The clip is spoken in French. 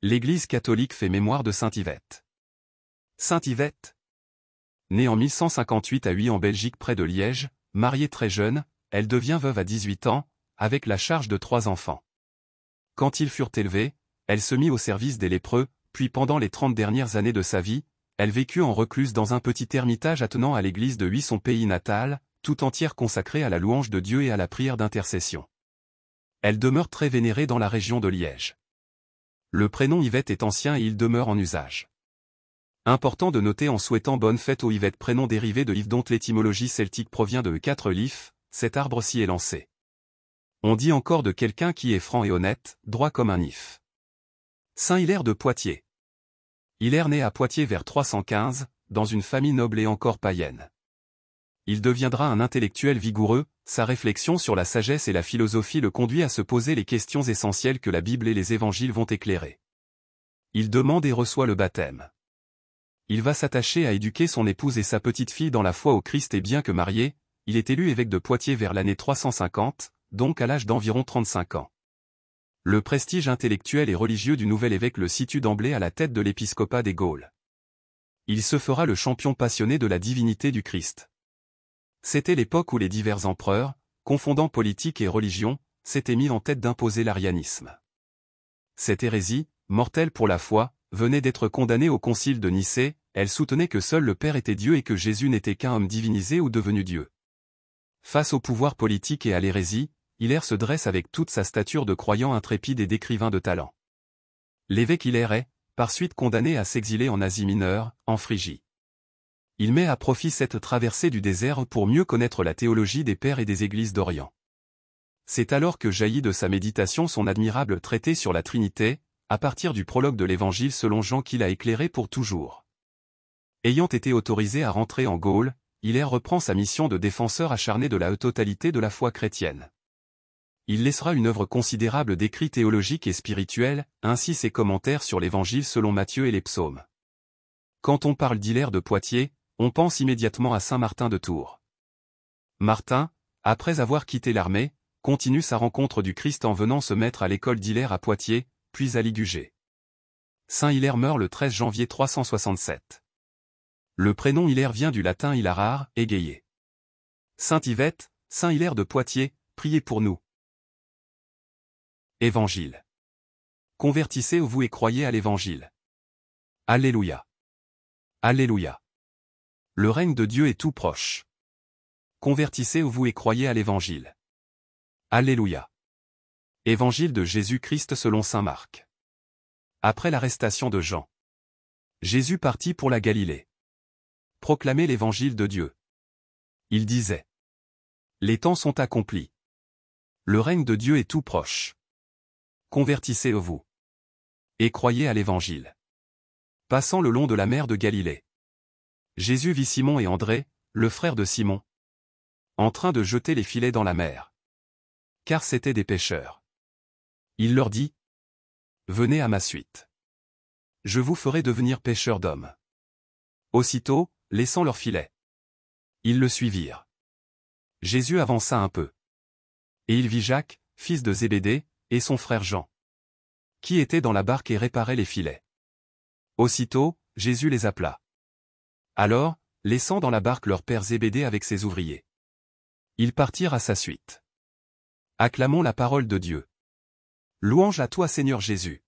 L'Église catholique fait mémoire de Sainte Yvette. Sainte Yvette, née en 1158 à Huy en Belgique près de Liège, mariée très jeune, elle devient veuve à 18 ans, avec la charge de 3 enfants. Quand ils furent élevés, elle se mit au service des lépreux, puis pendant les 30 dernières années de sa vie, elle vécut en recluse dans un petit ermitage attenant à l'église de Huy son pays natal, tout entière consacrée à la louange de Dieu et à la prière d'intercession. Elle demeure très vénérée dans la région de Liège. Le prénom Yvette est ancien et il demeure en usage. Important de noter en souhaitant bonne fête aux Yvette, prénom dérivé de Yves dont l'étymologie celtique provient de 4 lif, cet arbre-ci est lancé. On dit encore de quelqu'un qui est franc et honnête, droit comme un if. Saint Hilaire de Poitiers. Hilaire naît à Poitiers vers 315, dans une famille noble et encore païenne. Il deviendra un intellectuel vigoureux, sa réflexion sur la sagesse et la philosophie le conduit à se poser les questions essentielles que la Bible et les évangiles vont éclairer. Il demande et reçoit le baptême. Il va s'attacher à éduquer son épouse et sa petite-fille dans la foi au Christ et bien que marié, il est élu évêque de Poitiers vers l'année 350, donc à l'âge d'environ 35 ans. Le prestige intellectuel et religieux du nouvel évêque le situe d'emblée à la tête de l'épiscopat des Gaules. Il se fera le champion passionné de la divinité du Christ. C'était l'époque où les divers empereurs, confondant politique et religion, s'étaient mis en tête d'imposer l'arianisme. Cette hérésie, mortelle pour la foi, venait d'être condamnée au concile de Nicée, elle soutenait que seul le Père était Dieu et que Jésus n'était qu'un homme divinisé ou devenu Dieu. Face au pouvoir politique et à l'hérésie, Hilaire se dresse avec toute sa stature de croyant intrépide et d'écrivain de talent. L'évêque Hilaire est, par suite condamné à s'exiler en Asie mineure, en Phrygie. Il met à profit cette traversée du désert pour mieux connaître la théologie des pères et des églises d'Orient. C'est alors que jaillit de sa méditation son admirable traité sur la Trinité, à partir du prologue de l'Évangile selon Jean qu'il a éclairé pour toujours. Ayant été autorisé à rentrer en Gaule, Hilaire reprend sa mission de défenseur acharné de la totalité de la foi chrétienne. Il laissera une œuvre considérable d'écrits théologiques et spirituels, ainsi ses commentaires sur l'Évangile selon Matthieu et les psaumes. Quand on parle d'Hilaire de Poitiers, on pense immédiatement à saint Martin de Tours. Martin, après avoir quitté l'armée, continue sa rencontre du Christ en venant se mettre à l'école d'Hilaire à Poitiers, puis à Ligugé. Saint Hilaire meurt le 13 janvier 367. Le prénom Hilaire vient du latin hilarar, égayer. Sainte Yvette, Saint Hilaire de Poitiers, priez pour nous. Évangile. Convertissez-vous et croyez à l'Évangile. Alléluia. Alléluia. Le règne de Dieu est tout proche. Convertissez-vous et croyez à l'Évangile. Alléluia. Évangile de Jésus-Christ selon saint Marc. Après l'arrestation de Jean, Jésus partit pour la Galilée. Proclamer l'Évangile de Dieu. Il disait: les temps sont accomplis. Le règne de Dieu est tout proche. Convertissez-vous. Et croyez à l'Évangile. Passant le long de la mer de Galilée, Jésus vit Simon et André, le frère de Simon, en train de jeter les filets dans la mer. Car c'étaient des pêcheurs. Il leur dit: venez à ma suite. Je vous ferai devenir pêcheurs d'hommes. Aussitôt, laissant leurs filets, ils le suivirent. Jésus avança un peu. Et il vit Jacques, fils de Zébédée, et son frère Jean, qui étaient dans la barque et réparaient les filets. Aussitôt, Jésus les appela. Alors, laissant dans la barque leur père Zébédée avec ses ouvriers, ils partirent à sa suite. Acclamons la parole de Dieu. Louange à toi Seigneur Jésus.